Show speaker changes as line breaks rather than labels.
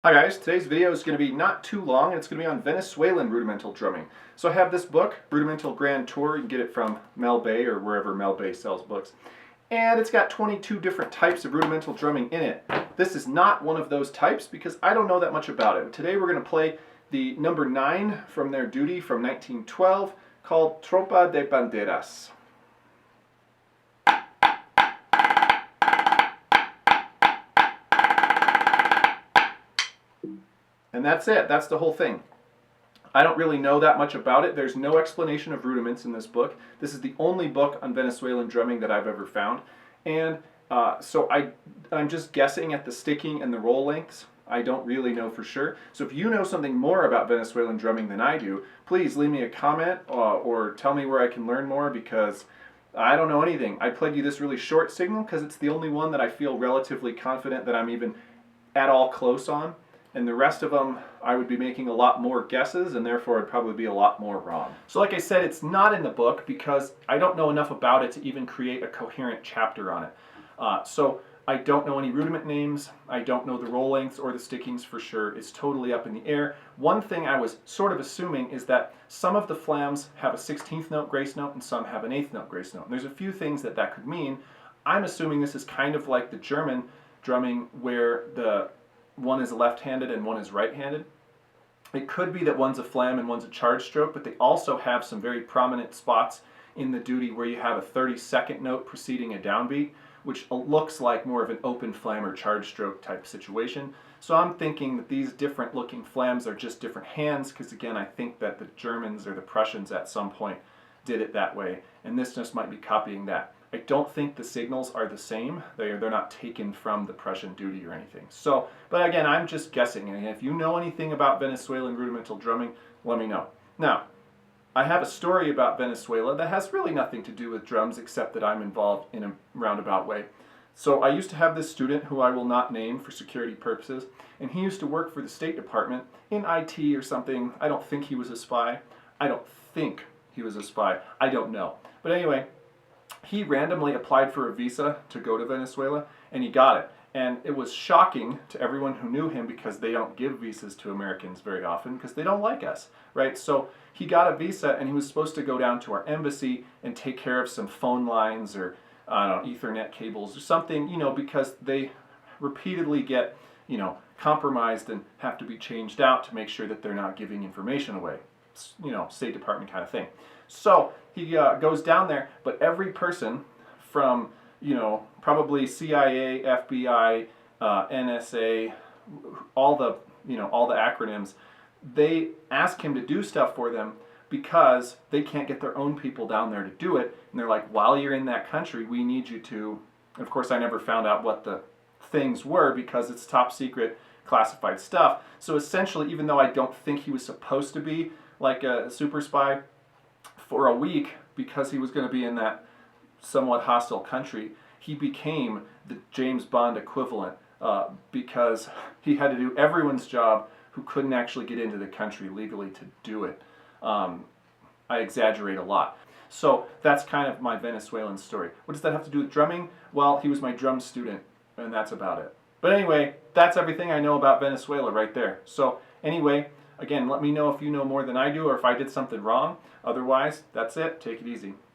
Hi guys, today's video is going to be not too long and it's going to be on Venezuelan rudimental drumming. So I have this book, Rudimental Grand Tour. You can get it from Mel Bay or wherever Mel Bay sells books. And it's got 22 different types of rudimental drumming in it. This is not one of those types because I don't know that much about it. Today we're going to play the number 9 from their duty from 1912 called Tropa de Banderas. And that's it. That's the whole thing. I don't really know that much about it. There's no explanation of rudiments in this book. This is the only book on Venezuelan drumming that I've ever found. And so I'm just guessing at the sticking and the roll lengths. I don't really know for sure. So if you know something more about Venezuelan drumming than I do, please leave me a comment or tell me where I can learn more, because I don't know anything. I played you this really short signal because it's the only one that I feel relatively confident that I'm even at all close on. And the rest of them, I would be making a lot more guesses, and therefore I'd probably be a lot more wrong. So like I said, it's not in the book because I don't know enough about it to even create a coherent chapter on it. So I don't know any rudiment names, I don't know the roll lengths or the stickings for sure. It's totally up in the air. One thing I was sort of assuming is that some of the flams have a 16th note grace note and some have an 8th note grace note. And there's a few things that could mean. I'm assuming this is kind of like the German drumming where the one is left-handed and one is right-handed. It could be that one's a flam and one's a charge stroke, but they also have some very prominent spots in the duty where you have a 32nd note preceding a downbeat, which looks like more of an open flam or charge stroke type situation. So I'm thinking that these different looking flams are just different hands, because again, I think that the Germans or the Prussians at some point did it that way, and this just might be copying that. I don't think the signals are the same. They're not taken from the Prussian duty or anything. So, but again, I'm just guessing. And if you know anything about Venezuelan rudimental drumming, let me know. Now, I have a story about Venezuela that has really nothing to do with drums, except that I'm involved in a roundabout way. So I used to have this student who I will not name for security purposes, and he used to work for the State Department in IT or something. I don't think he was a spy. I don't think he was a spy. I don't know. But anyway, he randomly applied for a visa to go to Venezuela, and he got it. And it was shocking to everyone who knew him, because they don't give visas to Americans very often because they don't like us, right? So he got a visa, and he was supposed to go down to our embassy and take care of some phone lines or I don't know, Ethernet cables or something, you know, because they repeatedly get, you know, compromised and have to be changed out to make sure that they're not giving information away. You know, State Department kind of thing. So he goes down there, but every person from, you know, probably CIA, FBI, NSA, all the, you know, all the acronyms, they ask him to do stuff for them because they can't get their own people down there to do it. And they're like, while you're in that country, we need you to, and of course I never found out what the things were because it's top secret classified stuff. So essentially, even though I don't think he was supposed to be like a super spy, for a week, because he was going to be in that somewhat hostile country, he became the James Bond equivalent because he had to do everyone's job who couldn't actually get into the country legally to do it. I exaggerate a lot. So that's kind of my Venezuelan story. What does that have to do with drumming? Well, he was my drum student, and that's about it. But anyway, that's everything I know about Venezuela right there. So anyway, again, let me know if you know more than I do or if I did something wrong. Otherwise, that's it. Take it easy.